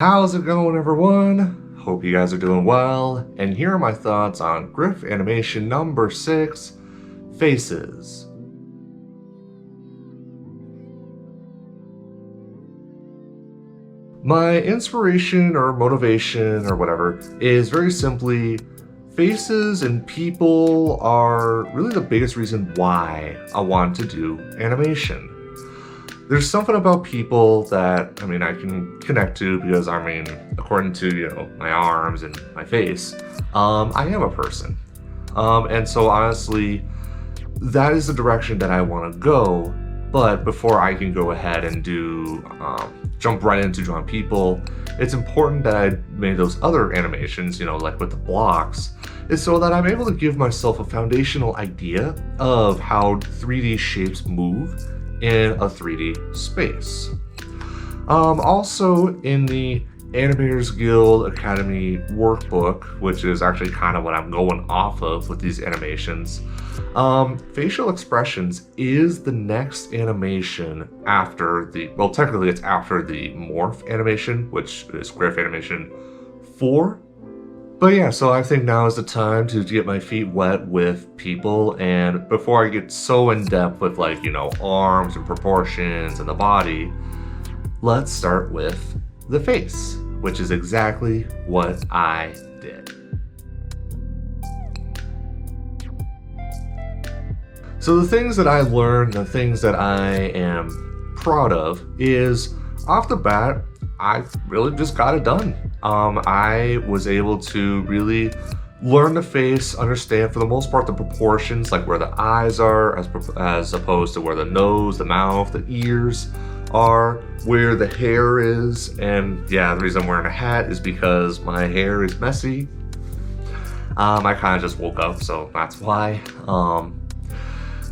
How's it going, everyone? Hope you guys are doing well, and here are my thoughts on Griff Animation number 6, Faces. My inspiration or motivation or whatever is very simply faces and people are really the biggest reason why I want to do animation. There's something about people that, I can connect to because, according to, my arms and my face, I am a person. And so honestly, that is the direction that I want to go. But before I can go ahead and jump right into drawing people, it's important that I made those other animations, like with the blocks, is so that I'm able to give myself a foundational idea of how 3D shapes move in a 3D space. Also in the Animators Guild Academy workbook, which is actually kind of what I'm going off of with these animations, facial expressions is the next animation after technically it's after the morph animation, which is Griff Animation 4. But yeah, so I think now is the time to get my feet wet with people, and before I get so in depth with arms and proportions and the body, let's start with the face, which is exactly what I did. So the things that I learned, the things that I am proud of is, off the bat, I really just got it done. I was able to really learn the face, understand for the most part the proportions, like where the eyes are as opposed to where the nose, the mouth, the ears are, where the hair is. And yeah, the reason I'm wearing a hat is because my hair is messy. I kind of just woke up, so that's why.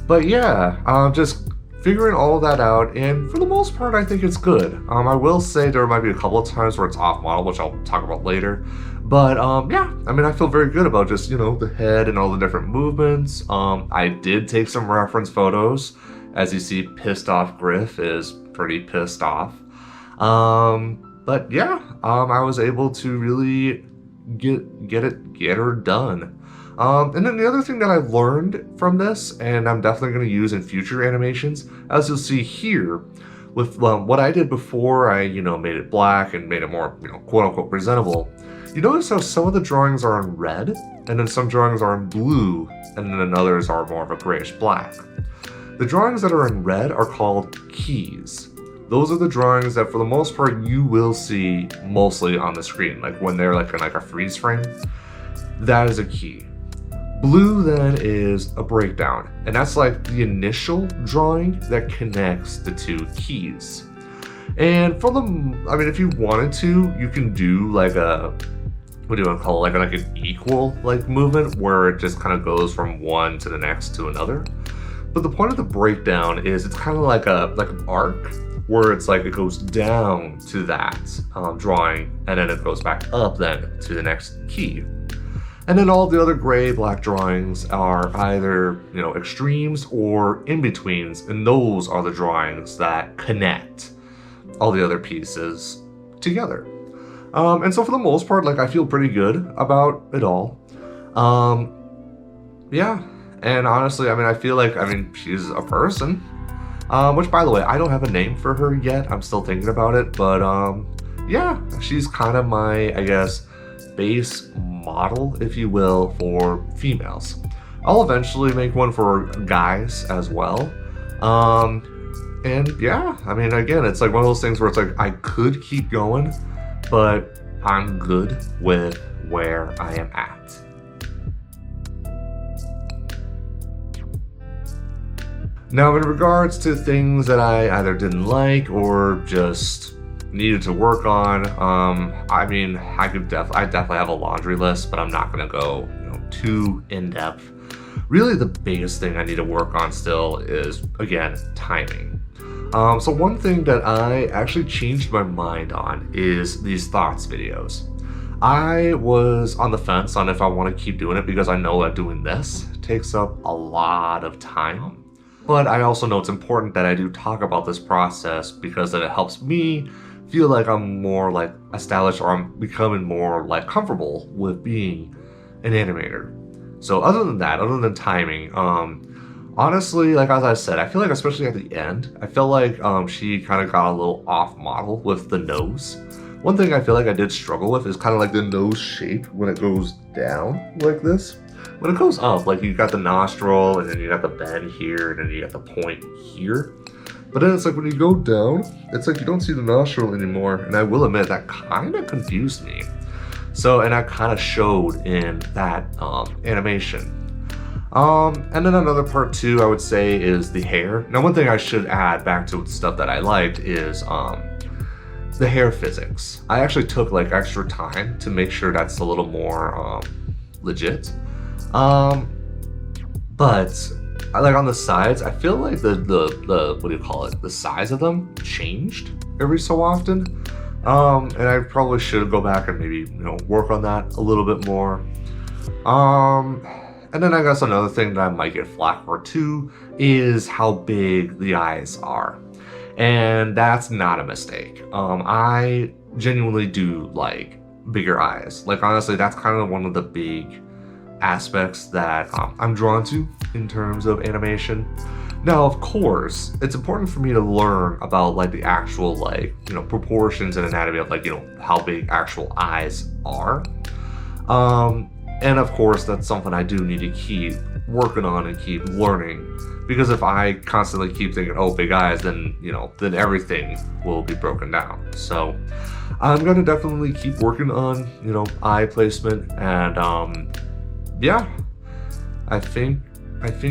But yeah, just figuring all of that out, and for the most part, I think it's good. I will say there might be a couple of times where it's off model, which I'll talk about later. But yeah, I feel very good about just, the head and all the different movements. I did take some reference photos. As you see, Pissed Off Griff is pretty pissed off. But yeah, I was able to really get her done. And then the other thing that I learned from this, and I'm definitely going to use in future animations, as you'll see here, with what I did before I, made it black and made it more, quote-unquote presentable, you notice how some of the drawings are in red, and then some drawings are in blue, and then others are more of a grayish black. The drawings that are in red are called keys. Those are the drawings that, for the most part, you will see mostly on the screen, like when they're in a freeze frame. That is a key. Blue then is a breakdown, and that's like the initial drawing that connects the two keys. And for if you wanted to, you can do what do you want to call it, like an equal movement where it just kind of goes from one to the next to another. But the point of the breakdown is it's kind of like an arc where it's it goes down to that drawing, and then it goes back up then to the next key. And then all the other gray black drawings are either, extremes or in-betweens, and those are the drawings that connect all the other pieces together. And so for the most part, I feel pretty good about it all. Yeah, and honestly, I feel she's a person. Which, by the way, I don't have a name for her yet. I'm still thinking about it, but yeah, she's kind of my, I guess, base model, if you will, for females. I'll eventually make one for guys as well. And yeah, again, it's one of those things where it's I could keep going, but I'm good with where I am at. Now, in regards to things that I either didn't like or just needed to work on, I definitely have a laundry list, but I'm not going to go too in-depth. Really, the biggest thing I need to work on still is, again, timing. So one thing that I actually changed my mind on is these thoughts videos. I was on the fence on if I want to keep doing it because I know that doing this takes up a lot of time. But I also know it's important that I do talk about this process because then it helps me feel like I'm more like established, or I'm becoming more like comfortable with being an animator. So other than that, other than timing, honestly, like as I said, I feel like especially at the end, I felt like she kind of got a little off model with the nose. One thing I feel like I did struggle with is kind of like the nose shape when it goes down like this. When it goes up, like you got the nostril, and then you got the bend here, and then you got the point here. But then it's like when you go down, it's like you don't see the nostril anymore, and I will admit that kind of confused me. So, and that kind of showed in that animation. And then another part too, I would say, is the hair. Now, one thing I should add back to stuff that I liked is the hair physics. I actually took like extra time to make sure that's a little more legit. But like on the sides, I feel like the what do you call it? The size of them changed every so often. And I probably should go back and maybe, work on that a little bit more. And then I guess another thing that I might get flack for too is how big the eyes are. And that's not a mistake. I genuinely do like bigger eyes. Like honestly, that's kind of one of the big aspects that I'm drawn to in terms of animation. Now, of course, it's important for me to learn about like the actual proportions and anatomy of how big actual eyes are. And of course, that's something I do need to keep working on and keep learning, because if I constantly keep thinking, oh, big eyes, then then everything will be broken down. So I'm gonna definitely keep working on eye placement, and yeah, I think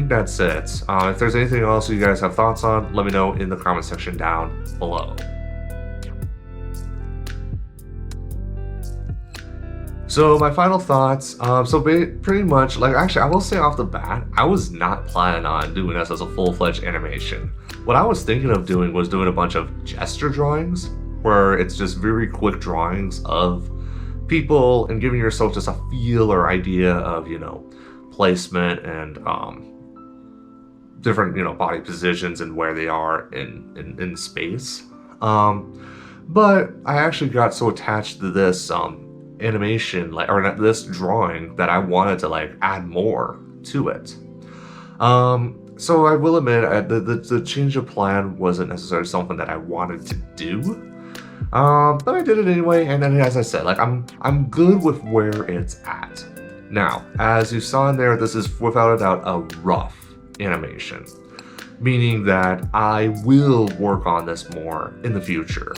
that's it. If there's anything else you guys have thoughts on, let me know in the comment section down below. So my final thoughts, pretty much, actually, I will say off the bat, I was not planning on doing this as a full-fledged animation. What I was thinking of doing was doing a bunch of gesture drawings, where it's just very quick drawings of people and giving yourself just a feel or idea of, placement and different, body positions and where they are in space. But I actually got so attached to this animation, this drawing, that I wanted to add more to it. So I will admit, the change of plan wasn't necessarily something that I wanted to do. But I did it anyway, and then as I said, I'm good with where it's at. Now, as you saw in there, this is without a doubt a rough animation, meaning that I will work on this more in the future,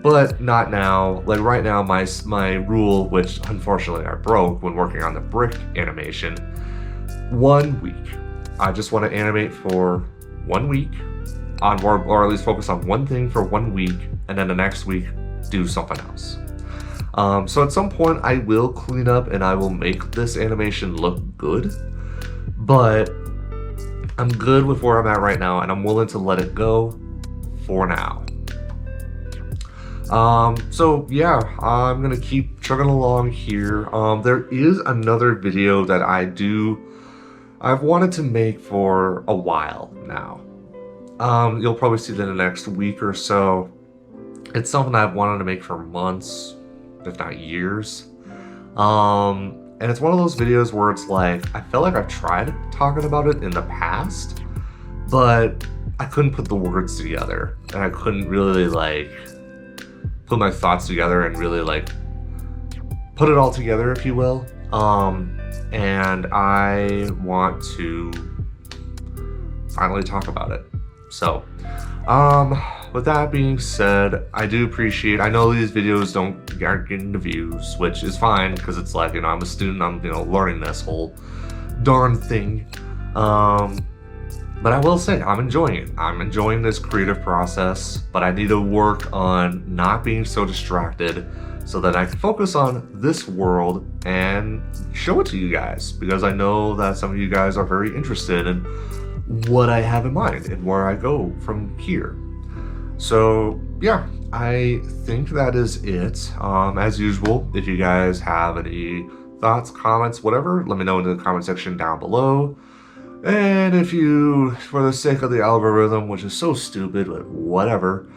but not now. Like right now, my rule, which unfortunately I broke when working on the brick animation, 1 week. I just want to animate for 1 week, or at least focus on one thing for 1 week, and then the next week do something else. So at some point I will clean up and I will make this animation look good, but I'm good with where I'm at right now, and I'm willing to let it go for now. So yeah, I'm gonna keep chugging along here. There is another video that I've wanted to make for a while now. You'll probably see that in the next week or so. It's something I've wanted to make for months, if not years. And it's one of those videos where it's like, I felt like I've tried talking about it in the past, but I couldn't put the words together, and I couldn't really put my thoughts together and really put it all together, if you will. And I want to finally talk about it. So, with that being said, I do appreciate, I know these videos aren't getting the views, which is fine, because it's I'm a student, I'm, learning this whole darn thing. But I will say, I'm enjoying it. I'm enjoying this creative process, but I need to work on not being so distracted so that I can focus on this world and show it to you guys, because I know that some of you guys are very interested in what I have in mind and where I go from here. So yeah, I think that is it. As usual, if you guys have any thoughts, comments, whatever, let me know in the comment section down below. And if you, for the sake of the algorithm, which is so stupid, but whatever,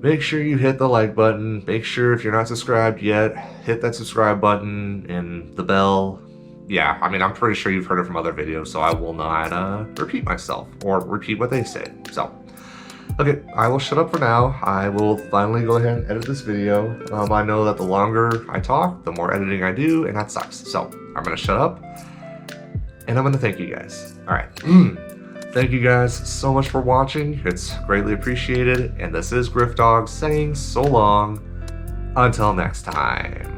make sure you hit the like button. Make sure if you're not subscribed yet, hit that subscribe button and the bell. Yeah, I mean, I'm pretty sure you've heard it from other videos, so I will not repeat myself or repeat what they say. So, okay, I will shut up for now. I will finally go ahead and edit this video. I know that the longer I talk, the more editing I do, and that sucks. So, I'm gonna shut up, and I'm gonna thank you guys. All right. Thank you guys so much for watching. It's greatly appreciated. And this is Griff Dog saying so long until next time.